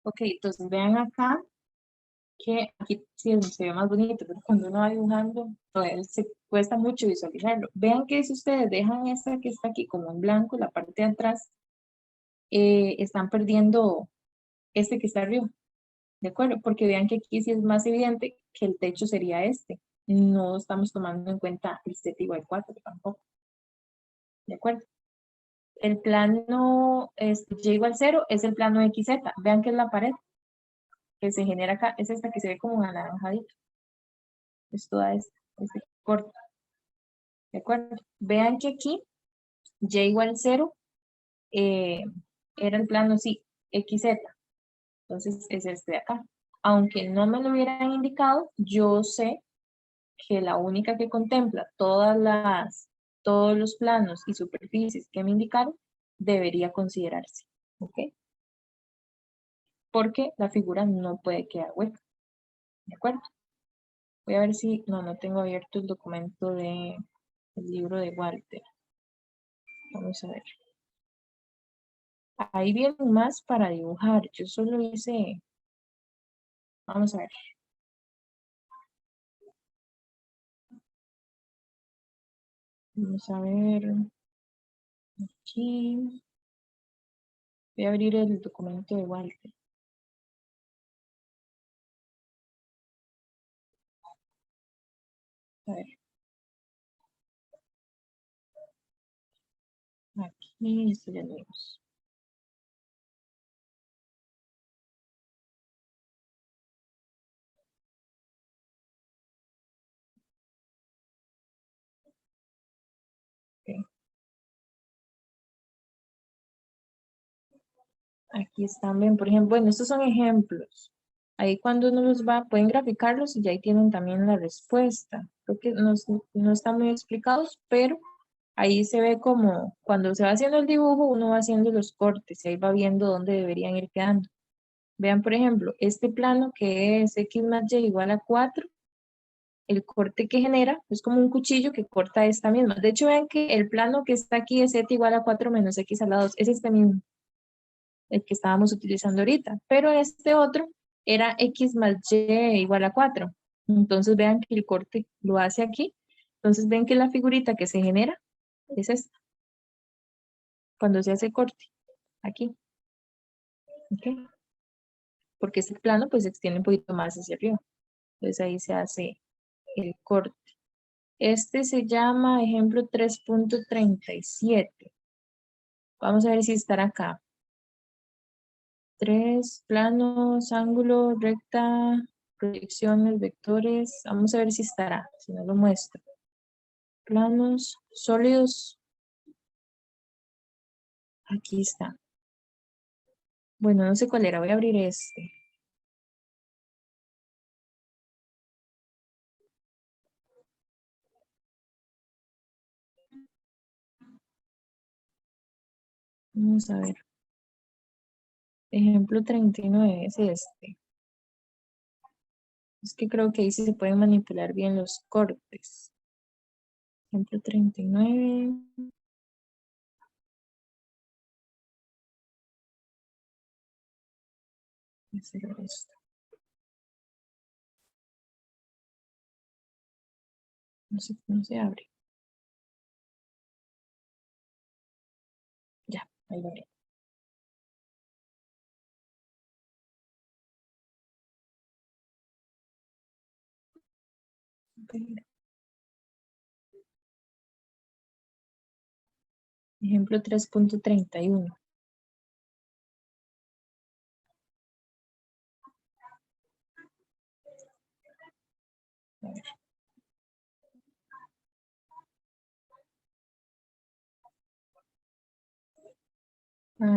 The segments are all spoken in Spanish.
Ok, entonces vean acá que aquí sí se ve más bonito, pero cuando uno va dibujando, todavía se cuesta mucho visualizarlo. Vean que si ustedes dejan esta que está aquí como en blanco, la parte de atrás, están perdiendo este que está arriba, ¿de acuerdo? Porque vean que aquí sí es más evidente que el techo sería este. No estamos tomando en cuenta el 7 igual 4 tampoco, ¿de acuerdo? El plano y igual 0 es el plano XZ. Vean que es la pared que se genera acá, es esta que se ve como anaranjadito. Es toda esta, este corte, ¿de acuerdo? Vean que aquí y igual 0 eh, era el plano, sí, XZ. Entonces es este de acá. Aunque no me lo hubieran indicado, yo sé que la única que contempla todos los planos y superficies que me indicaron debería considerarse, ¿ok? Porque la figura no puede quedar hueca, ¿de acuerdo? Voy a ver si, no tengo abierto el documento del libro de Walter. Vamos a ver. Ahí vienen más para dibujar. Yo solo hice, vamos a ver. Vamos a ver. Aquí. Voy a abrir el documento de Walter. A ver. Aquí, esto ya lo vimos. Okay. Aquí están, ven, por ejemplo, bueno, estos son ejemplos. Ahí cuando uno los va, pueden graficarlos y ya ahí tienen también la respuesta. Creo que no están muy explicados, pero ahí se ve como cuando se va haciendo el dibujo, uno va haciendo los cortes y ahí va viendo dónde deberían ir quedando. Vean, por ejemplo, este plano que es x más y igual a 4, el corte que genera es como un cuchillo que corta esta misma. De hecho, vean que el plano que está aquí es z igual a 4 menos x a la 2, es este mismo, el que estábamos utilizando ahorita. Pero este otro era x más y igual a 4. Entonces vean que el corte lo hace aquí. Entonces ven que la figurita que se genera es esta, cuando se hace corte, aquí. ¿Ok? Porque este plano pues se extiende un poquito más hacia arriba. Entonces ahí se hace el corte. Este se llama ejemplo 3.37. Vamos a ver si estará acá. 3 planos, ángulo, recta, proyecciones, vectores. Vamos a ver si estará, si no lo muestro. Planos, sólidos. Aquí está. Bueno, no sé cuál era, voy a abrir este. Vamos a ver. Ejemplo 39 es este. Es que creo que ahí sí se pueden manipular bien los cortes. Ejemplo 39. Voy a hacer esto. No sé cómo se abre. Ya, ahí lo abrí. Ejemplo 3.31.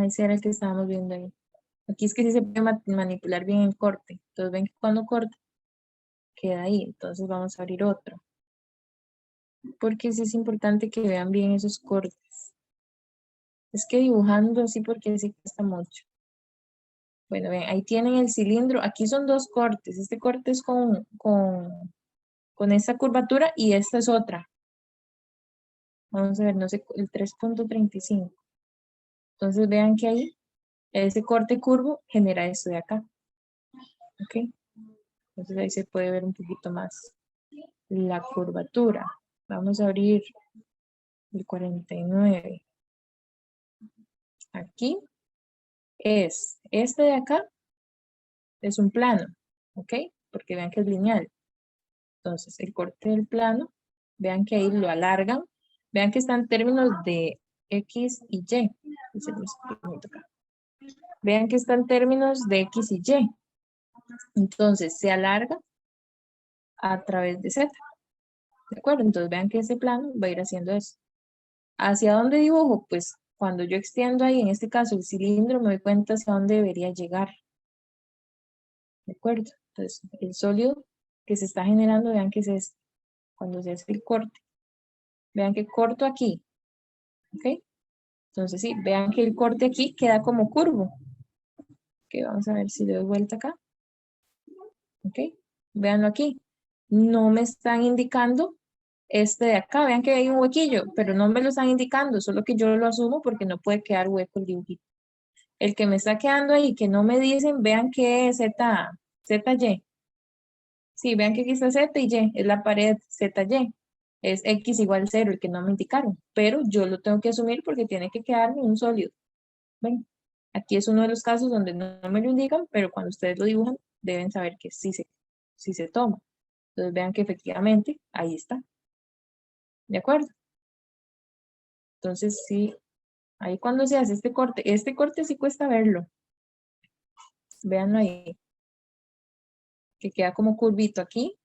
Ese era el que estábamos viendo ahí. Aquí es que sí se puede manipular bien el corte. Entonces ven que cuando corta, queda ahí. Entonces vamos a abrir otro. Porque sí es importante que vean bien esos cortes. Es que dibujando así porque sí cuesta mucho. Bueno, ven, ahí tienen el cilindro. Aquí son dos cortes. Este corte es con esta curvatura y esta es otra. Vamos a ver, no sé, el 3.35. Entonces vean que ahí Ese corte curvo genera esto de acá. ¿Ok? Entonces ahí se puede ver un poquito más la curvatura. Vamos a abrir el 49. Aquí es, este de acá es un plano, ¿ok? Porque vean que es lineal. Entonces el corte del plano, vean que ahí lo alargan. Vean que está en términos de X y Y. Vean que está en términos de X y Y. Entonces se alarga a través de Z. ¿De acuerdo? Entonces vean que ese plano va a ir haciendo eso. ¿Hacia dónde dibujo? Pues cuando yo extiendo ahí, en este caso el cilindro, me doy cuenta hacia dónde debería llegar. ¿De acuerdo? Entonces el sólido que se está generando, vean que es este. Cuando se hace el corte. Vean que corto aquí. ¿Ok? Entonces sí, vean que el corte aquí queda como curvo. Ok, vamos a ver si le doy vuelta acá. Ok, véanlo aquí. No me están indicando este de acá. Vean que hay un huequillo, pero no me lo están indicando, solo que yo lo asumo porque no puede quedar hueco el dibujito. El que me está quedando ahí, que no me dicen, vean que es ZY. Sí, vean que aquí está Z y Y, es la pared ZY. Es X igual 0, el que no me indicaron. Pero yo lo tengo que asumir porque tiene que quedarme un sólido. Ven, aquí es uno de los casos donde no me lo indican, pero cuando ustedes lo dibujan, deben saber que sí se toma. Entonces vean que efectivamente ahí está. ¿De acuerdo? Entonces sí, ahí cuando se hace este corte sí cuesta verlo. Véanlo ahí. Que queda como curvito aquí.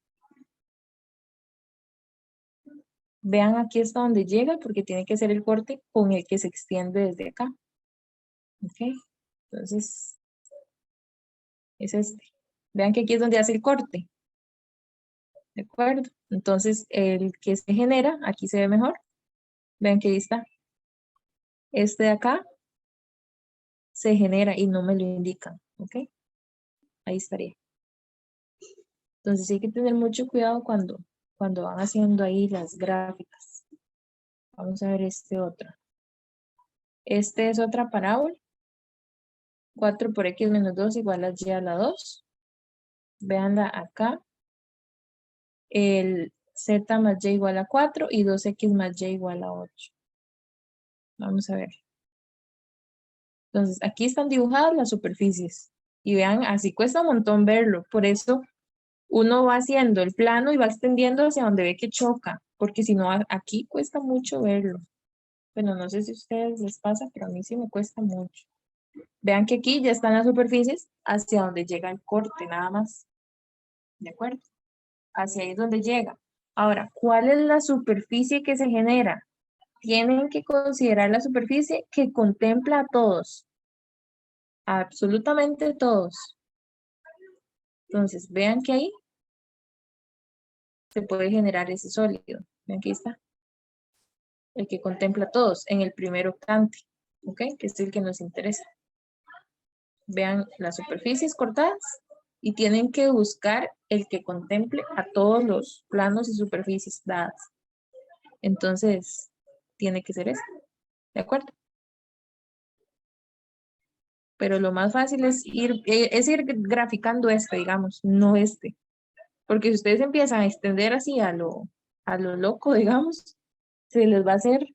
Vean aquí hasta donde llega porque tiene que ser el corte con el que se extiende desde acá. ¿Ok? Entonces, es este. Vean que aquí es donde hace el corte. ¿De acuerdo? Entonces, el que se genera, aquí se ve mejor. Vean que ahí está. Este de acá se genera y no me lo indican. ¿Ok? Ahí estaría. Entonces, sí hay que tener mucho cuidado cuando van haciendo ahí las gráficas. Vamos a ver este otro. Este es otra parábola. 4 por x menos 2 igual a y a la 2. Veanla acá. El z más y igual a 4 y 2x más y igual a 8. Vamos a ver. Entonces, aquí están dibujadas las superficies. Y vean, así cuesta un montón verlo. Por eso uno va haciendo el plano y va extendiendo hacia donde ve que choca. Porque si no, aquí cuesta mucho verlo. Bueno, no sé si a ustedes les pasa, pero a mí sí me cuesta mucho. Vean que aquí ya están las superficies hacia donde llega el corte, nada más. ¿De acuerdo? Hacia ahí es donde llega. Ahora, ¿cuál es la superficie que se genera? Tienen que considerar la superficie que contempla a todos. Absolutamente todos. Entonces, vean que ahí se puede generar ese sólido. Vean que ahí está. El que contempla a todos en el primer octante. ¿Ok? Que es el que nos interesa. Vean las superficies cortadas y tienen que buscar el que contemple a todos los planos y superficies dadas. Entonces, tiene que ser este. ¿De acuerdo? Pero lo más fácil es ir graficando este, digamos, no este. Porque si ustedes empiezan a extender así a lo loco, digamos, se les va a hacer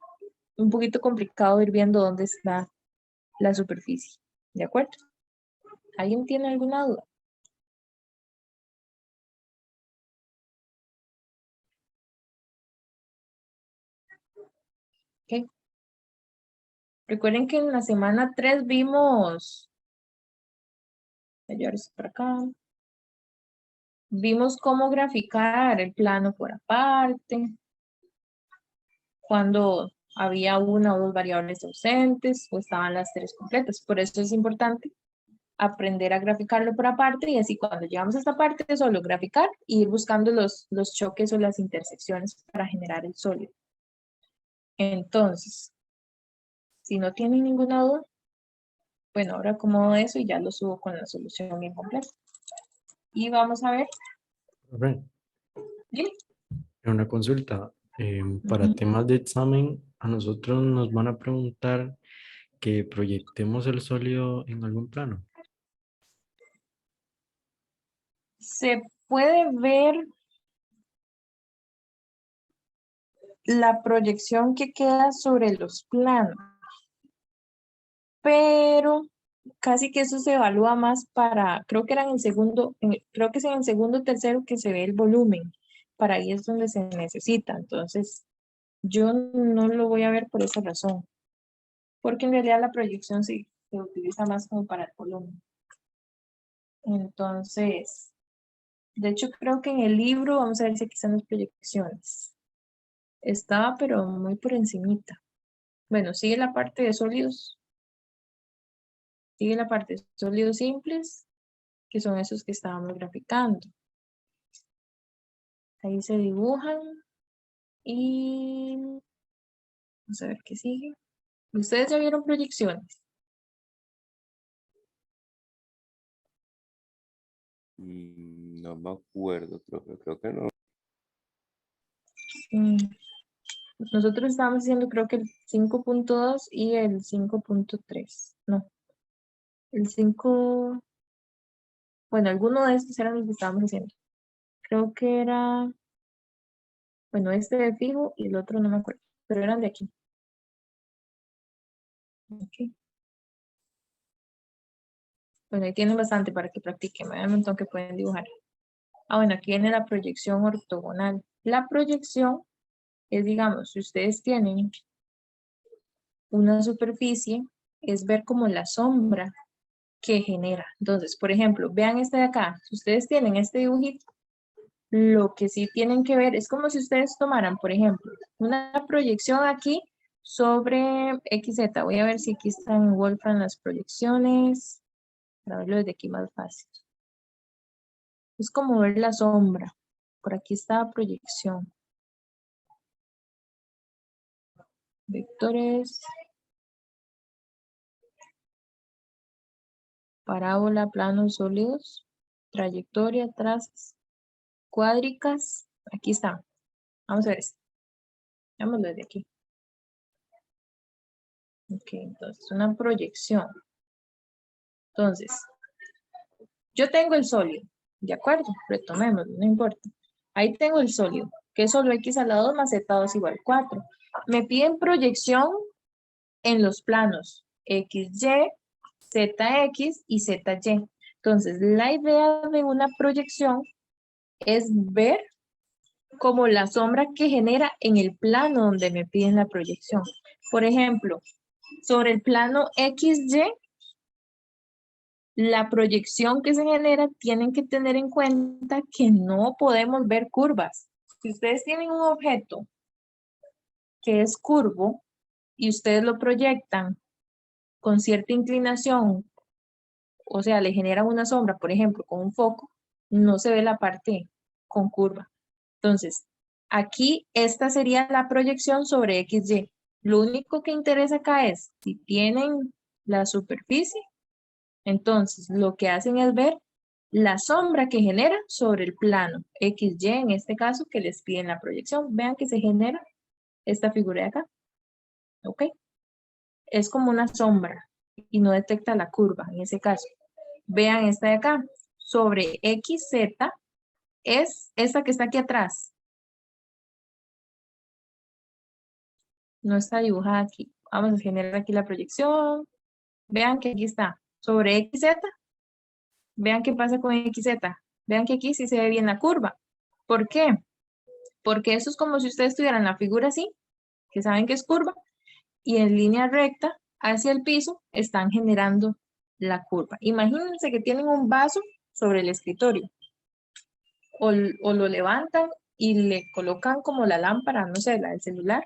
un poquito complicado ir viendo dónde está la superficie. ¿De acuerdo? ¿Alguien tiene alguna duda? ¿Ok? Recuerden que en la semana 3 vimos, voy a llevar esto para acá, vimos cómo graficar el plano por aparte, cuando había una o dos variables ausentes o estaban las tres completas. Por eso es importante aprender a graficarlo por aparte y así cuando llegamos a esta parte es solo graficar e ir buscando los choques o las intersecciones para generar el sólido. Entonces, si no tienen ninguna duda, bueno, ahora acomodo eso y ya lo subo con la solución incompleta. Y vamos a ver. Profe, ¿Sí? una consulta. Para Ujú. temas de examen, a nosotros nos van a preguntar que proyectemos el sólido en algún plano. Se puede ver la proyección que queda sobre los planos, pero casi que eso se evalúa más para, creo que era en el segundo, creo que es en el segundo o tercero que se ve el volumen, para ahí es donde se necesita, entonces yo no lo voy a ver por esa razón, porque en realidad la proyección sí se utiliza más como para el volumen. Entonces, de hecho creo que en el libro, vamos a ver si aquí están las proyecciones. Estaba pero muy por encimita. Bueno, sigue la parte de sólidos. Sigue la parte de sólidos simples, que son esos que estábamos graficando. Ahí se dibujan y vamos a ver qué sigue. ¿Ustedes ya vieron proyecciones? No me acuerdo, creo que no. Mm, Nosotros estábamos haciendo creo que el 5.2 y el 5.3. No, el 5... Bueno, alguno de estos eran los que estábamos haciendo. Creo que era... Bueno, este de fijo y el otro no me acuerdo. Pero eran de aquí. Ok. Bueno, ahí tienen bastante para que practiquen. Hay un montón que pueden dibujar. Ah, bueno, aquí viene la proyección ortogonal. La proyección es, digamos, si ustedes tienen una superficie, es ver como la sombra que genera. Entonces, por ejemplo, vean este de acá. Si ustedes tienen este dibujito, lo que sí tienen que ver es como si ustedes tomaran, por ejemplo, una proyección aquí sobre XZ. Voy a ver si aquí están en Wolfram las proyecciones, para verlo desde aquí más fácil. Es como ver la sombra. Por aquí está la proyección. Vectores. Parábola, planos sólidos. Trayectoria, trazos. Cuádricas. Aquí está. Vamos a ver esto. Veámoslo desde aquí. Ok, entonces una proyección. Entonces, yo tengo el sólido. ¿De acuerdo? Retomémoslo, no importa. Ahí tengo el sólido, que es solo x a la 2 más z2 igual 4. Me piden proyección en los planos XY, ZX y ZY. Entonces, la idea de una proyección es ver como la sombra que genera en el plano donde me piden la proyección. Por ejemplo, sobre el plano XY, la proyección que se genera tienen que tener en cuenta que no podemos ver curvas. Si ustedes tienen un objeto que es curvo y ustedes lo proyectan con cierta inclinación, o sea, le generan una sombra, por ejemplo, con un foco, no se ve la parte con curva. Entonces, aquí esta sería la proyección sobre XY. Lo único que interesa acá es si tienen la superficie, entonces lo que hacen es ver la sombra que genera sobre el plano XY, en este caso, que les piden la proyección. Vean que se genera esta figura de acá. ¿Ok? Es como una sombra y no detecta la curva en ese caso. Vean esta de acá. Sobre XZ es esta que está aquí atrás. No está dibujada aquí. Vamos a generar aquí la proyección. Vean que aquí está. Sobre XZ. Vean qué pasa con XZ. Vean que aquí sí se ve bien la curva. ¿Por qué? Porque eso es como si ustedes tuvieran la figura así, que saben que es curva, y en línea recta hacia el piso están generando la curva. Imagínense que tienen un vaso sobre el escritorio. O lo levantan y le colocan como la lámpara, no sé, la del celular,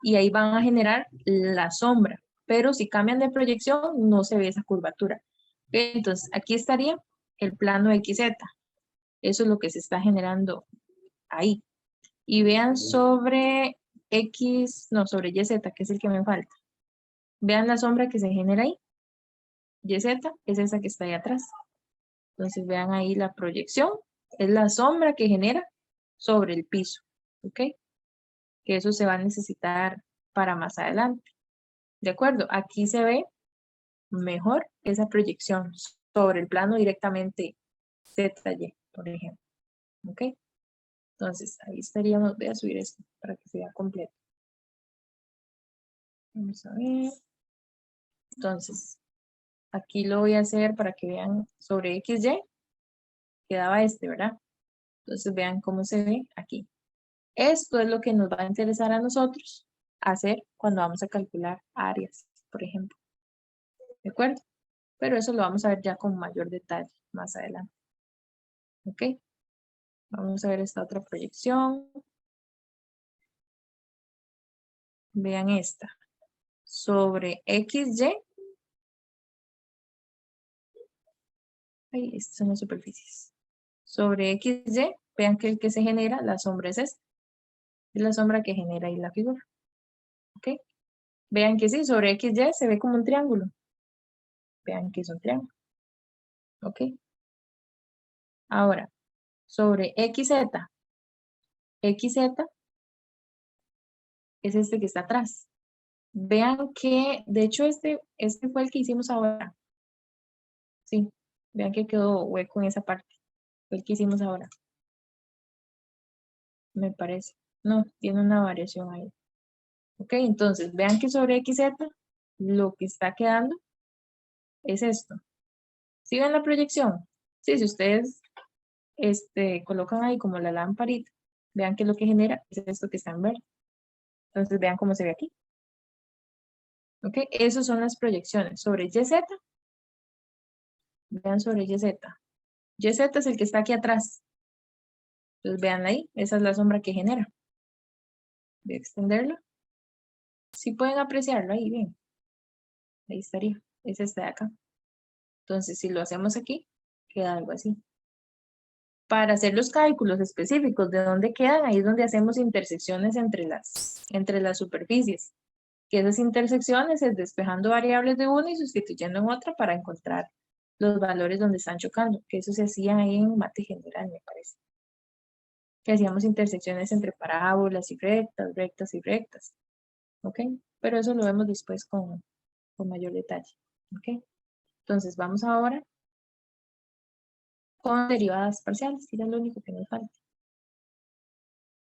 y ahí van a generar la sombra. Pero si cambian de proyección, no se ve esa curvatura. Entonces, aquí estaría el plano XZ. Eso es lo que se está generando ahí. Y vean sobre X, no, sobre YZ, que es el que me falta. Vean la sombra que se genera ahí. YZ es esa que está ahí atrás. Entonces vean ahí la proyección. Es la sombra que genera sobre el piso. ¿Ok? Que eso se va a necesitar para más adelante. ¿De acuerdo? Aquí se ve mejor esa proyección sobre el plano directamente ZY, por ejemplo. ¿Ok? Entonces, ahí estaríamos, voy a subir esto para que se vea completo. Vamos a ver. Entonces, aquí lo voy a hacer para que vean sobre XY, quedaba este, ¿verdad? Entonces, vean cómo se ve aquí. Esto es lo que nos va a interesar a nosotros hacer cuando vamos a calcular áreas, por ejemplo. ¿De acuerdo? Pero eso lo vamos a ver ya con mayor detalle más adelante. ¿Ok? Vamos a ver esta otra proyección. Vean esta. Sobre XY. Ahí, estas son las superficies. Sobre XY, vean que el que se genera, la sombra es esta. Es la sombra que genera ahí la figura. ¿Ok? Vean que sí, sobre XY se ve como un triángulo. Vean que es un triángulo. ¿Ok? Ahora, sobre XZ. XZ es este que está atrás. Vean que, de hecho, este fue el que hicimos ahora. Sí, vean que quedó hueco en esa parte. Fue el que hicimos ahora. Me parece. No, tiene una variación ahí. Ok, entonces, vean que sobre XZ lo que está quedando es esto. ¿Sí ven la proyección? Sí, si ustedes colocan ahí como la lamparita, vean que lo que genera es esto que está en verde. Entonces, vean cómo se ve aquí. Ok, esas son las proyecciones. Sobre YZ, vean sobre YZ. YZ es el que está aquí atrás. Entonces, vean ahí, esa es la sombra que genera. Voy a extenderlo. Si pueden apreciarlo ahí, bien. Ahí estaría. Es este de acá. Entonces, si lo hacemos aquí, queda algo así. Para hacer los cálculos específicos de dónde quedan, ahí es donde hacemos intersecciones entre las superficies. Que esas intersecciones es despejando variables de una y sustituyendo en otra para encontrar los valores donde están chocando. Que eso se hacía ahí en mate general, me parece. Que hacíamos intersecciones entre parábolas y rectas, rectas y rectas. ¿Ok? Pero eso lo vemos después con mayor detalle. ¿Ok? Entonces, vamos ahora con derivadas parciales, que es lo único que nos falta.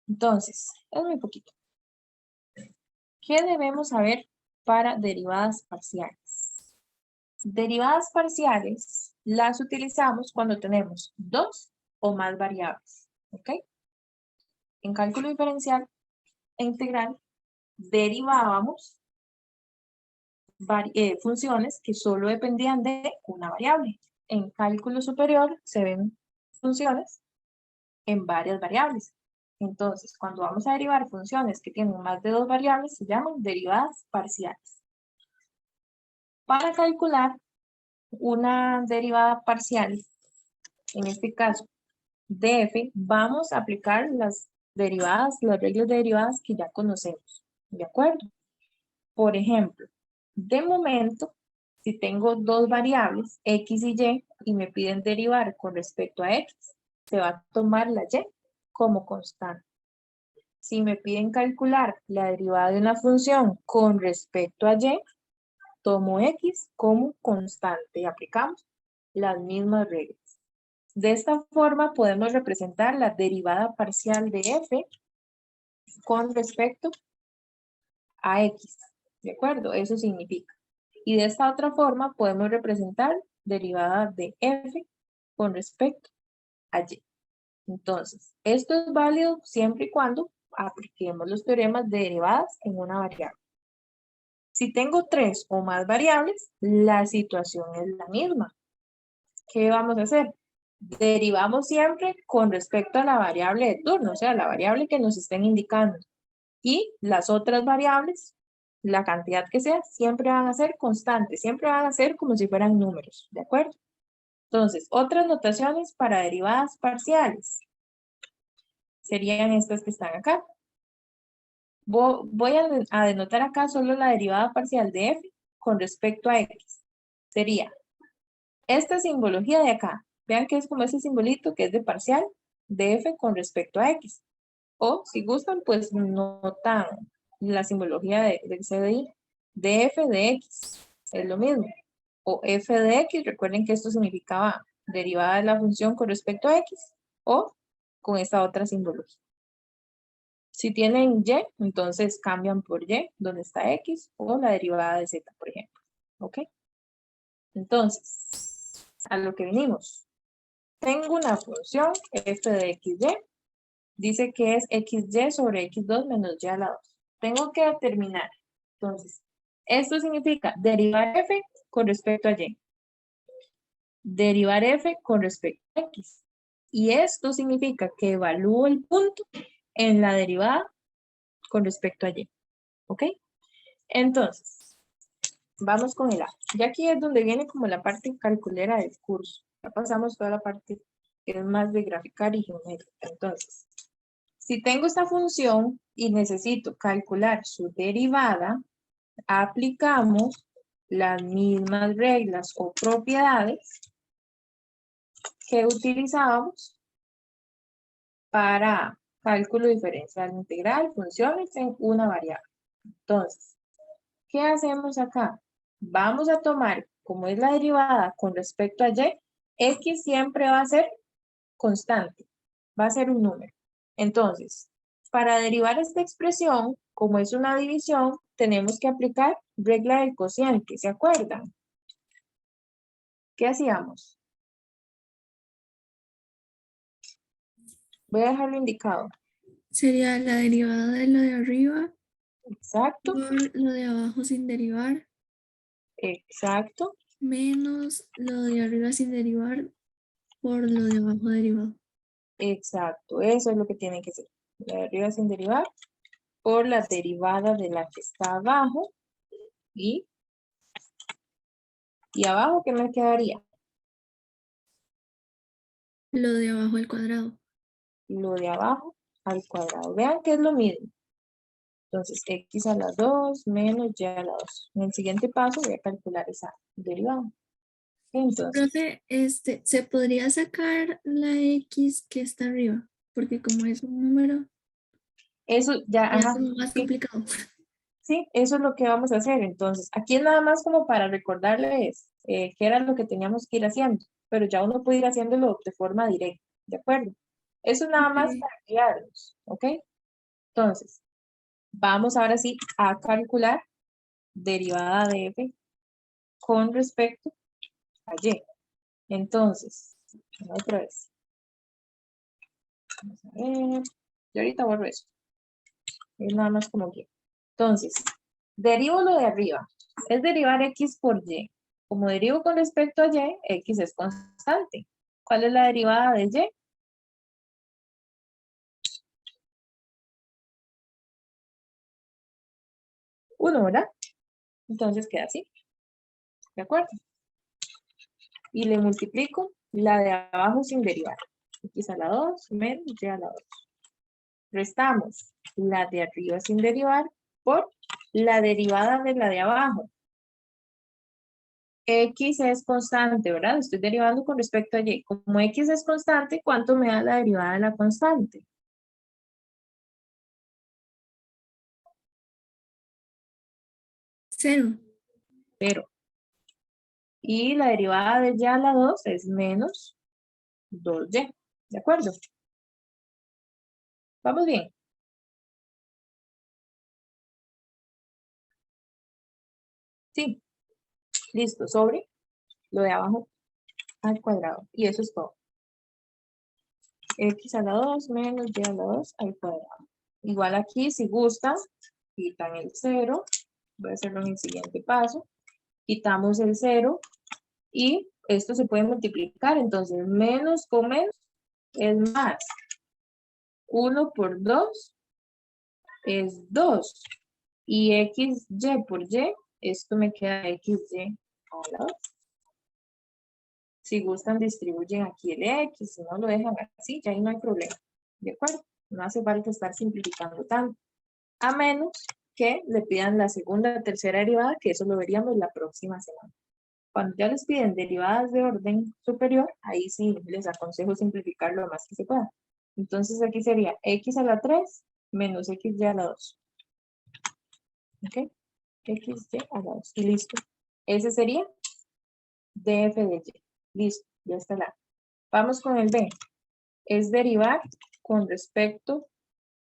Entonces, es muy poquito. ¿Qué debemos saber para derivadas parciales? Derivadas parciales las utilizamos cuando tenemos dos o más variables. ¿Ok? En cálculo diferencial e integral derivábamos funciones que solo dependían de una variable. En cálculo superior se ven funciones en varias variables. Entonces, cuando vamos a derivar funciones que tienen más de dos variables, se llaman derivadas parciales. Para calcular una derivada parcial, en este caso de f, vamos a aplicar las derivadas, las reglas de derivadas que ya conocemos. ¿De acuerdo? Por ejemplo, de momento, si tengo dos variables, x y me piden derivar con respecto a x, se va a tomar la y como constante. Si me piden calcular la derivada de una función con respecto a y, tomo x como constante y aplicamos las mismas reglas. De esta forma podemos representar la derivada parcial de f con respecto a x. ¿De acuerdo? Eso significa. Y de esta otra forma podemos representar derivada de f con respecto a y. Entonces, esto es válido siempre y cuando apliquemos los teoremas de derivadas en una variable. Si tengo tres o más variables, la situación es la misma. ¿Qué vamos a hacer? Derivamos siempre con respecto a la variable de turno, o sea, la variable que nos estén indicando. Y las otras variables, la cantidad que sea, siempre van a ser constantes, siempre van a ser como si fueran números, ¿de acuerdo? Entonces, otras notaciones para derivadas parciales serían estas que están acá. Voy a denotar acá solo la derivada parcial de f con respecto a x. Sería esta simbología de acá. Vean que es como ese simbolito que es de parcial de f con respecto a x. O si gustan, pues notan la simbología del CDI df de x, es lo mismo. O f de x, recuerden que esto significaba derivada de la función con respecto a x, o con esta otra simbología. Si tienen y, entonces cambian por y, donde está x, o la derivada de z, por ejemplo. ¿Ok? Entonces, a lo que vinimos. Tengo una función f de xy, dice que es xy sobre x2 menos y a la 2. Tengo que determinar. Entonces, esto significa derivar f con respecto a y. Derivar f con respecto a x. Y esto significa que evalúo el punto en la derivada con respecto a y. ¿Ok? Entonces, vamos con el A. Ya aquí es donde viene como la parte calculera del curso. Ya pasamos toda la parte que es más de graficar y geométrica. Entonces, si tengo esta función y necesito calcular su derivada, aplicamos las mismas reglas o propiedades que utilizábamos para cálculo diferencial integral, funciones en una variable. Entonces, ¿qué hacemos acá? Vamos a tomar, como es la derivada con respecto a y, x siempre va a ser constante, va a ser un número. Entonces, para derivar esta expresión, como es una división, tenemos que aplicar regla del cociente, ¿se acuerdan? ¿Qué hacíamos? Voy a dejarlo indicado. Sería la derivada de lo de arriba Exacto, por lo de abajo sin derivar, exacto, menos lo de arriba sin derivar por lo de abajo derivado. exacto. Eso es lo que tiene que ser. La de arriba sin derivar por la derivada de la que está abajo y abajo, ¿qué me quedaría? Lo de abajo al cuadrado. Lo de abajo al cuadrado. Vean que es lo mismo. Entonces, x a la 2 menos y a la 2. En el siguiente paso voy a calcular esa derivada. Entonces, Profe, ¿se podría sacar la x que está arriba? Porque como es un número, eso ya, es ajá, como más sí, complicado. sí, eso es lo que vamos a hacer. Entonces, aquí es nada más como para recordarles qué era lo que teníamos que ir haciendo, pero ya uno puede ir haciéndolo de forma directa, ¿de acuerdo? Eso nada más Ok. para guiarnos, ¿ok? Entonces, vamos ahora sí a calcular derivada de f con respecto a y. Entonces, otra vez. Vamos a ver. Yo ahorita borro eso. Es nada más como que. Entonces, derivo lo de arriba. Es derivar x por y. Como derivo con respecto a y, x es constante. ¿Cuál es la derivada de y? 1, ¿verdad? Entonces queda así. ¿De acuerdo? Y le multiplico la de abajo sin derivar. X a la 2 menos y a la 2. Restamos la de arriba sin derivar por la derivada de la de abajo. X es constante, ¿verdad? Estoy derivando con respecto a y. Como x es constante, ¿cuánto me da la derivada de la constante? 0. 0. Y la derivada de y a la 2 es menos 2y. ¿De acuerdo? ¿Vamos bien? Sí. Listo. Sobre lo de abajo al cuadrado. Y eso es todo. X a la 2 menos y a la 2 al cuadrado. Igual aquí, si gustan, quitan el 0. Voy a hacerlo en el siguiente paso. Quitamos el 0 y esto se puede multiplicar. Entonces, menos con menos es más. 1 por 2 es 2. Y xy por y, esto me queda xy a la 2. Si gustan, distribuyen aquí el x, si no lo dejan así, ya ahí no hay problema. ¿De acuerdo? No hace falta estar simplificando tanto. A menos que le pidan la segunda o tercera derivada, que eso lo veríamos la próxima semana. Cuando ya les piden derivadas de orden superior, ahí sí les aconsejo simplificar lo más que se pueda. Entonces aquí sería x a la 3 menos xy a la 2. ¿Ok? XY a la 2. Y listo. Ese sería df de y. Listo, ya está la. Vamos con el B. Es derivar con respecto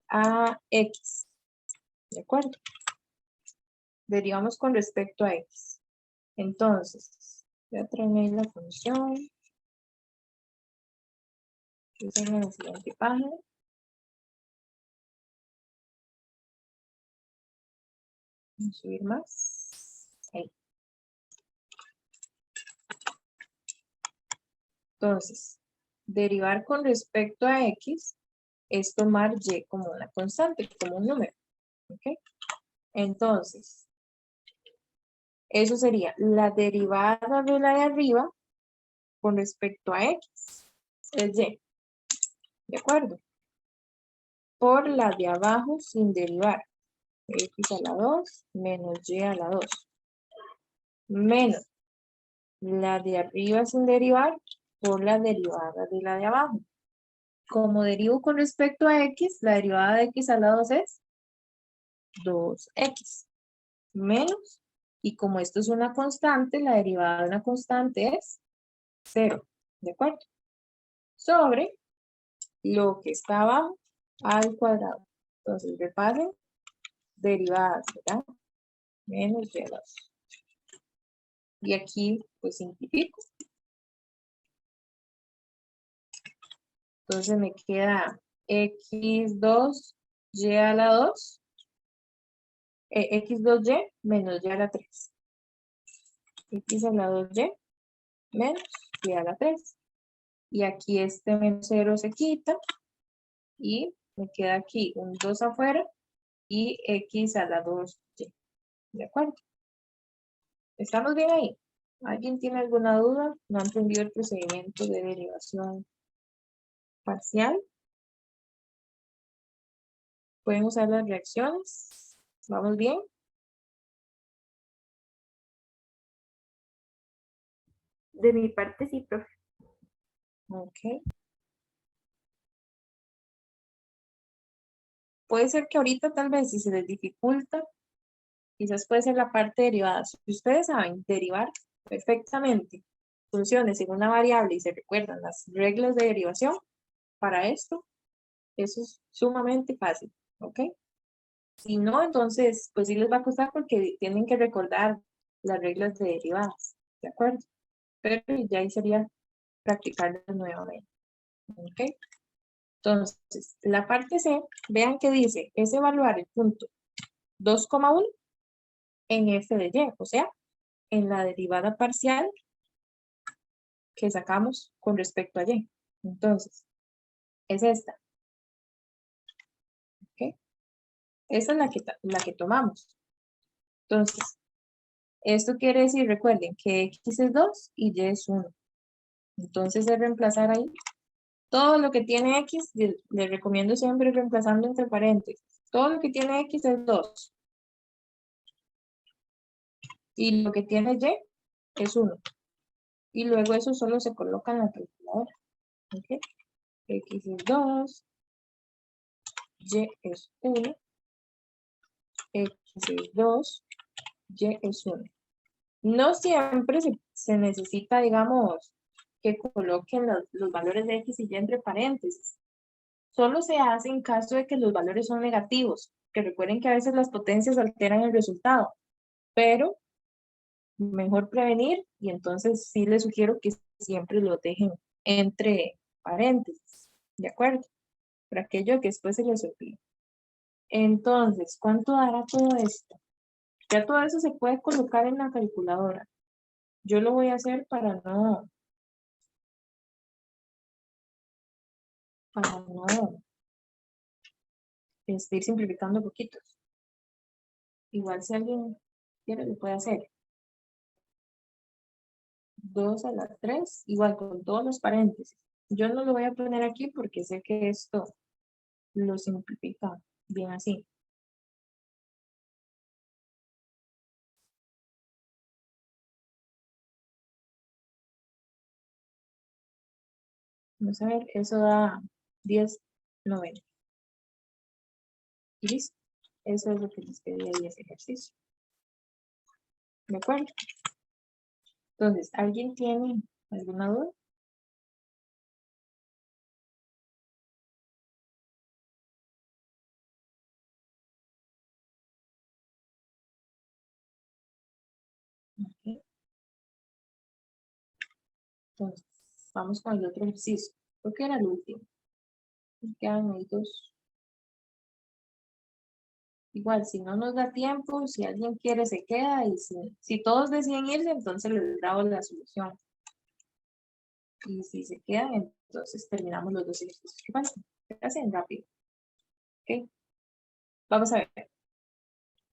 a X. ¿De acuerdo? Derivamos con respecto a X. Entonces, voy a traer la función. Es en la siguiente página. Vamos a subir más. Ahí. Entonces, derivar con respecto a X es tomar Y como una constante, como un número. ¿Ok? Entonces, eso sería la derivada de la de arriba con respecto a X. Es Y. ¿De acuerdo? Por la de abajo sin derivar. X a la 2 menos Y a la 2. Menos la de arriba sin derivar por la derivada de la de abajo. Como derivo con respecto a X, la derivada de X a la 2 es 2X. Menos, y como esto es una constante, la derivada de una constante es 0. ¿De acuerdo? Sobre lo que está abajo al cuadrado. Entonces, repasen derivadas, ¿verdad? Menos y a la 2. Y aquí, pues, simplifico. Entonces me queda x2 y a la 2, x2y menos y a la 3. X a la 2y menos y a la 3. Y aquí este menos 0 se quita. Y me queda aquí un 2 afuera y x a la 2y. ¿De acuerdo? ¿Estamos bien ahí? ¿Alguien tiene alguna duda? ¿No ha entendido el procedimiento de derivación parcial? ¿Pueden usar las reacciones? ¿Vamos bien? De mi parte sí, profe. Ok. Puede ser que ahorita tal vez si se les dificulta, quizás puede ser la parte derivada. Si ustedes saben derivar perfectamente funciones en una variable y se recuerdan las reglas de derivación, para esto, eso es sumamente fácil, ¿ok? Si no, entonces, pues sí les va a costar porque tienen que recordar las reglas de derivadas, ¿de acuerdo? Pero ya ahí sería practicarlo nuevamente, ¿ok? Entonces, la parte C, vean que dice, es evaluar el punto 2,1 en f de y, o sea, en la derivada parcial que sacamos con respecto a y. Entonces, es esta. ¿Ok? Esa es la que tomamos. Entonces, esto quiere decir, recuerden, que x es 2 y y es 1. Entonces, es reemplazar ahí. Todo lo que tiene x, les recomiendo siempre reemplazando entre paréntesis. Todo lo que tiene x es 2. Y lo que tiene y es 1. Y luego eso solo se coloca en la calculadora. ¿Ok? X es 2, y es 1, x es 2, y es 1. No siempre se necesita, digamos, que coloquen los valores de x y y entre paréntesis. Solo se hace en caso de que los valores son negativos, que recuerden que a veces las potencias alteran el resultado, pero mejor prevenir y entonces sí les sugiero que siempre lo dejen entre paréntesis, ¿de acuerdo? Para aquello que después se les olvide. Entonces, ¿cuánto dará todo esto? Ya todo eso se puede colocar en la calculadora. Yo lo voy a hacer para no ir simplificando poquitos. Igual si alguien quiere lo puede hacer. 2 a la 3, igual con todos los paréntesis. Yo no lo voy a poner aquí porque sé que esto lo simplifica bien así. Vamos a ver, eso da 10/90. Y listo. Eso es lo que les pedí ahí ese ejercicio. ¿De acuerdo? Entonces, ¿alguien tiene alguna duda? Ok. Entonces, vamos con el otro ejercicio. Creo que era el último. Me quedan ahí dos. Igual, si no nos da tiempo, si alguien quiere se queda y si todos deciden irse, entonces les grabo la solución. Y si se quedan, entonces terminamos los dos ejercicios que faltan. Se hacen rápido. ¿Ok? Vamos a ver.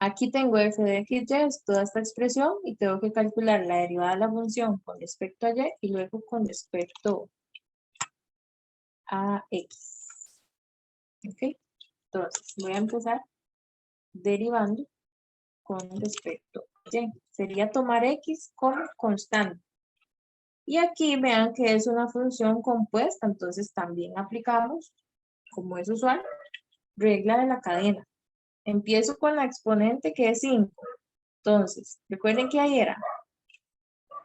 Aquí tengo f de x, y, es toda esta expresión y tengo que calcular la derivada de la función con respecto a y y luego con respecto a x. ¿Ok? Entonces, voy a empezar derivando con respecto a y. Sería tomar x como constante. Y aquí vean que es una función compuesta, entonces también aplicamos, como es usual, regla de la cadena. Empiezo con la exponente que es 5. Entonces, recuerden que ahí era,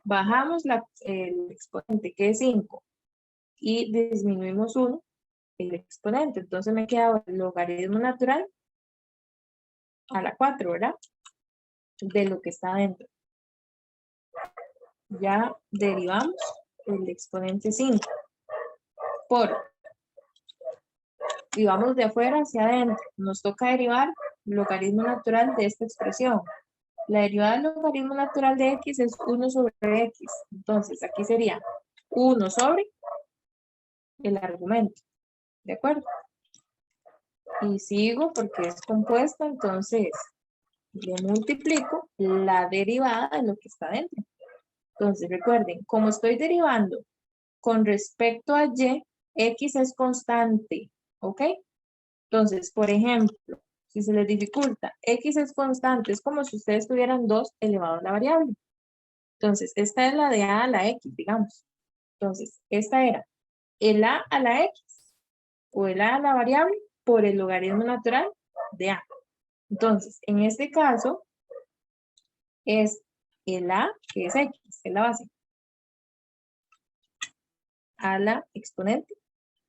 bajamos el exponente que es 5 y disminuimos 1 el exponente. Entonces me queda el logaritmo natural a la 4, ¿verdad? De lo que está dentro. Ya derivamos el exponente 5 por, y vamos de afuera hacia adentro. Nos toca derivar el logaritmo natural de esta expresión. La derivada del logaritmo natural de x es 1 sobre x. Entonces, aquí sería 1 sobre el argumento. ¿De acuerdo? Y sigo porque es compuesta, entonces le multiplico la derivada de lo que está dentro. Entonces, recuerden, como estoy derivando con respecto a y, x es constante. ¿Ok? Entonces, por ejemplo, si se les dificulta, x es constante, es como si ustedes tuvieran 2 elevado a la variable. Entonces, esta es la de a la x, digamos. Entonces, esta era el a la x o el a la variable por el logaritmo natural de a. Entonces, en este caso, es el a, que es x, es la base, a la exponente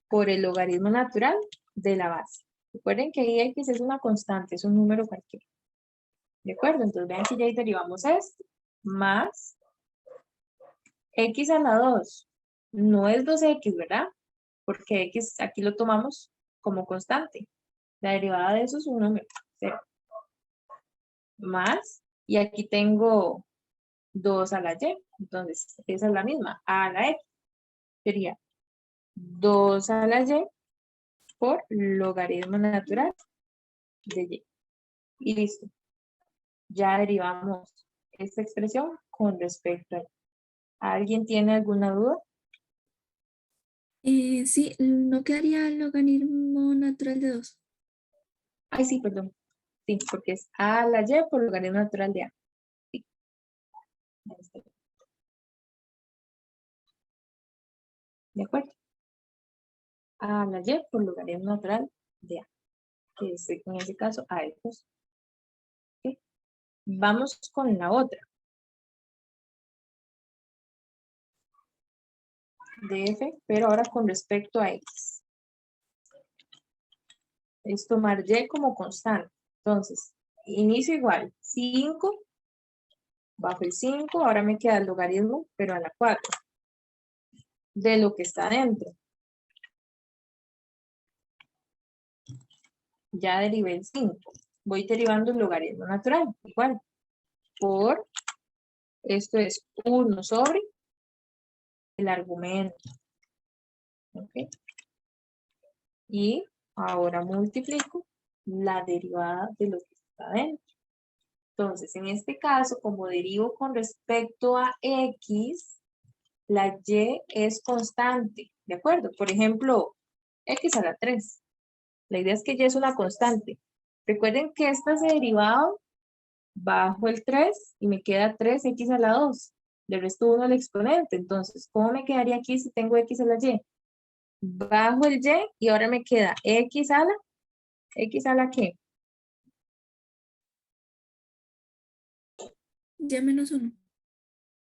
por el logaritmo natural de la base. Recuerden que ahí x es una constante, es un número cualquiera. ¿De acuerdo? Entonces vean que ya ahí derivamos esto, más x a la 2. No es 2x, ¿verdad? Porque x aquí lo tomamos como constante. La derivada de eso es un número, 0. Más, y aquí tengo 2 a la y. Entonces, esa es la misma, a la x. Sería 2 a la y por logaritmo natural de y. Y listo. Ya derivamos esta expresión con respecto a y. ¿Alguien tiene alguna duda? Sí, ¿no quedaría el logaritmo natural de 2? Ay, sí, perdón. Sí, porque es a la y por logaritmo natural de a. Sí. Ahí está. ¿De acuerdo? A la y por logaritmo natural de a. Que es en ese caso a es 2. ¿Ok? Vamos con la otra. De f, pero ahora con respecto a x. Es tomar y como constante. Entonces, inicio igual. 5 bajo el 5, ahora me queda el logaritmo, pero a la 4. De lo que está dentro. Ya derivé el 5. Voy derivando el logaritmo natural. Igual. Por, esto es 1 sobre el argumento. ¿Ok? Y ahora multiplico la derivada de lo que está dentro. Entonces, en este caso, como derivo con respecto a x, la y es constante, ¿de acuerdo? Por ejemplo, x a la 3. La idea es que y es una constante. Recuerden que esta se derivado bajo el 3 y me queda 3x a la 2. Le resto 1 al exponente. Entonces, ¿cómo me quedaría aquí si tengo x a la y? Bajo el y ahora me queda x a la ¿qué? Y menos 1.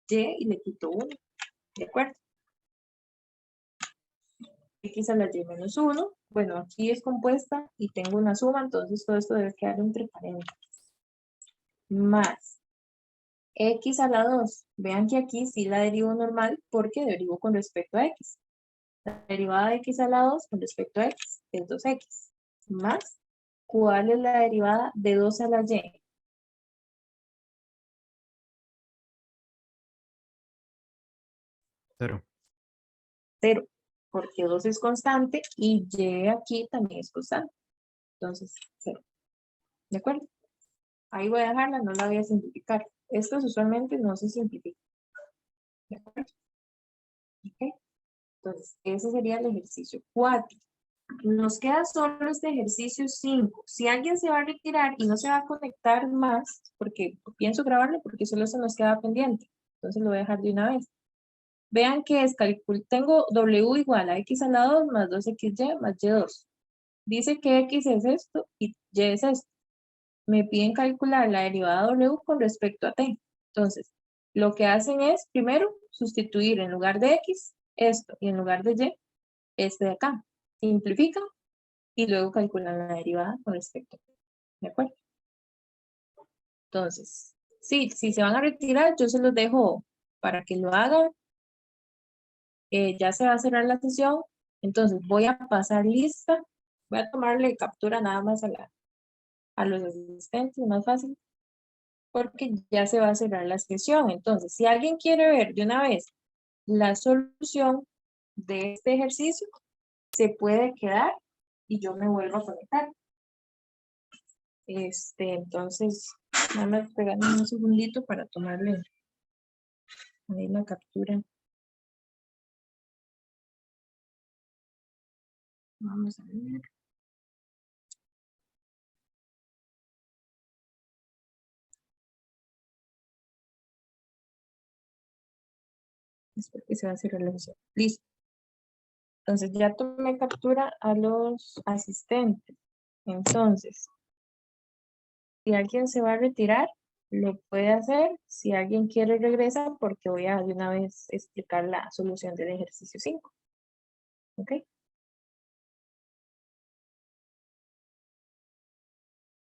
Y le quito 1. ¿De acuerdo? X a la y menos 1. Bueno, aquí es compuesta y tengo una suma, entonces todo esto debe quedar entre paréntesis. Más X a la 2. Vean que aquí sí la derivo normal porque derivo con respecto a X. La derivada de X a la 2 con respecto a X es 2X. Más, ¿cuál es la derivada de 2 a la Y? 0. 0, porque 2 es constante y Y aquí también es constante. Entonces, 0. ¿De acuerdo? Ahí voy a dejarla, no la voy a simplificar. Estos usualmente no se simplifican. ¿De acuerdo? ¿Ok? Entonces, ese sería el ejercicio 4. Nos queda solo este ejercicio 5. Si alguien se va a retirar y no se va a conectar más, porque pienso grabarlo porque solo se nos queda pendiente. Entonces lo voy a dejar de una vez. Vean que es tengo W igual a X a la 2 más 2XY más Y2. Dice que X es esto y Y es esto. Me piden calcular la derivada W con respecto a T. Entonces, lo que hacen es, primero, sustituir en lugar de X, esto, y en lugar de Y, este de acá. Simplifican y luego calculan la derivada con respecto a T. ¿De acuerdo? Entonces, sí, si se van a retirar, yo se los dejo para que lo hagan. Ya se va a cerrar la sesión. Entonces, voy a pasar lista. Voy a tomarle captura nada más a los asistentes, más fácil, porque ya se va a cerrar la sesión. Entonces, si alguien quiere ver de una vez la solución de este ejercicio, se puede quedar y yo me vuelvo a conectar. Entonces, nada más pegarme un segundito para tomarle ahí la captura. Vamos a ver. Es porque se va a cerrar la sesión. Listo. Entonces ya tomé captura a los asistentes. Entonces, si alguien se va a retirar, lo puede hacer. Si alguien quiere regresar, porque voy a de una vez explicar la solución del ejercicio 5. ¿Ok?